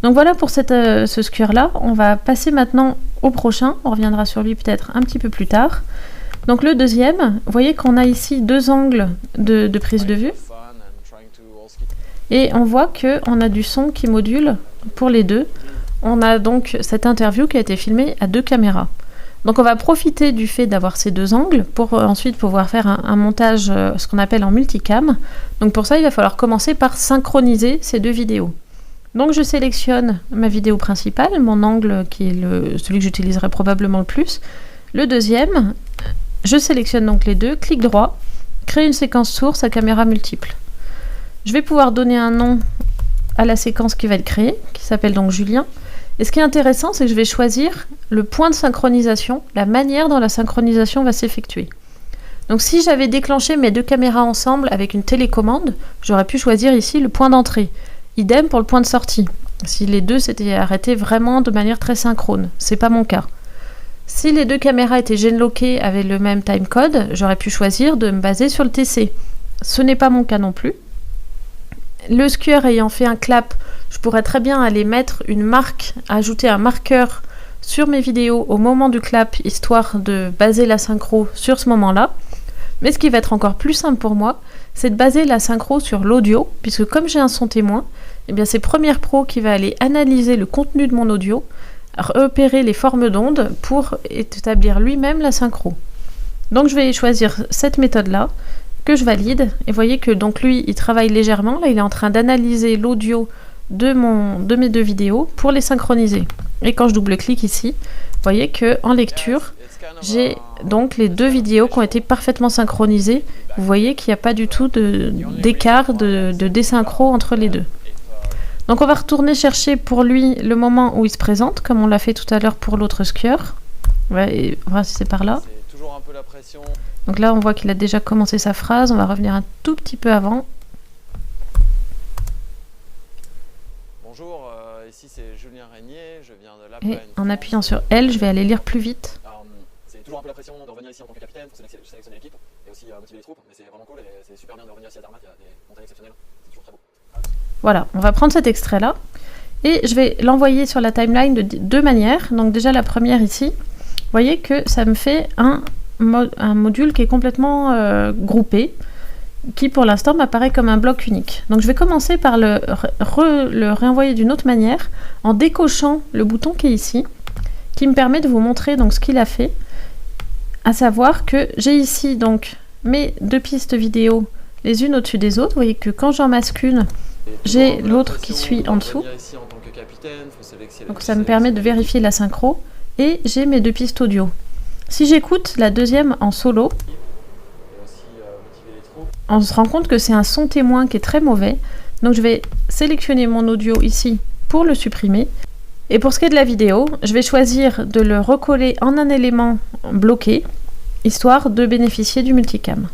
Donc voilà pour ce skewer là. On va passer maintenant au prochain. On reviendra sur lui peut-être un petit peu plus tard. Donc le deuxième, vous voyez qu'on a ici deux angles de prise de vue. Et on voit qu'on a du son qui module pour les deux. On a donc cette interview qui a été filmée à deux caméras. Donc on va profiter du fait d'avoir ces deux angles pour ensuite pouvoir faire un montage, ce qu'on appelle en multicam. Donc pour ça, il va falloir commencer par synchroniser ces deux vidéos. Donc je sélectionne ma vidéo principale, mon angle qui est celui que j'utiliserai probablement le plus. Le deuxième, je sélectionne donc les deux, clic droit, créer une séquence source à caméra multiple. Je vais pouvoir donner un nom à la séquence qui va être créée, qui s'appelle donc Julien. Et ce qui est intéressant, c'est que je vais choisir le point de synchronisation, la manière dont la synchronisation va s'effectuer. Donc si j'avais déclenché mes deux caméras ensemble avec une télécommande, j'aurais pu choisir ici le point d'entrée. Idem pour le point de sortie, si les deux s'étaient arrêtés vraiment de manière très synchrone. C'est pas mon cas. Si les deux caméras étaient genlockées avec le même timecode, j'aurais pu choisir de me baser sur le TC. Ce n'est pas mon cas non plus. Le skewer ayant fait un clap, je pourrais très bien aller mettre une marque, ajouter un marqueur sur mes vidéos au moment du clap, histoire de baser la synchro sur ce moment-là. Mais ce qui va être encore plus simple pour moi, c'est de baser la synchro sur l'audio, puisque comme j'ai un son témoin, eh bien c'est Premiere Pro qui va aller analyser le contenu de mon audio, repérer les formes d'ondes pour établir lui-même la synchro. Donc je vais choisir cette méthode-là, que je valide, et vous voyez que donc lui il travaille légèrement, là il est en train d'analyser l'audio de mes deux vidéos pour les synchroniser. Et quand je double-clique ici, vous voyez que en lecture, j'ai donc les deux vidéos qui ont été parfaitement synchronisées. Vous voyez qu'il n'y a pas du tout d'écart, de désynchro entre les deux. Donc on va retourner chercher pour lui le moment où il se présente, comme on l'a fait tout à l'heure pour l'autre skewer. Ouais, on va voir si c'est par là. Donc là on voit qu'il a déjà commencé sa phrase, on va revenir un tout petit peu avant. Bonjour, ici c'est Julien Régnier, je viens de Et en appuyant sur L, je vais aller lire plus vite. C'est toujours un peu la pression de revenir ici en tant que capitaine, pour sélectionner l'équipe et aussi motiver les troupes, mais c'est vraiment cool et c'est super bien de revenir ici à Darmat, il y a des montagnes exceptionnelles, c'est toujours très beau. Voilà, on va prendre cet extrait-là et je vais l'envoyer sur la timeline de deux manières. Donc déjà la première ici, vous voyez que ça me fait un module qui est complètement groupé, qui pour l'instant m'apparaît comme un bloc unique. Donc je vais commencer par le réenvoyer d'une autre manière, en décochant le bouton qui est ici, qui me permet de vous montrer donc ce qu'il a fait, à savoir que j'ai ici donc mes deux pistes vidéo les unes au-dessus des autres. Vous voyez que quand j'en masque une, j'ai l'autre qui suit en dessous. Donc ça me permet de vérifier la synchro. Et j'ai mes deux pistes audio. Si j'écoute la deuxième en solo, on se rend compte que c'est un son témoin qui est très mauvais. Donc je vais sélectionner mon audio ici pour le supprimer. Et pour ce qui est de la vidéo, je vais choisir de le recoller en un élément bloqué, histoire de bénéficier du multicam.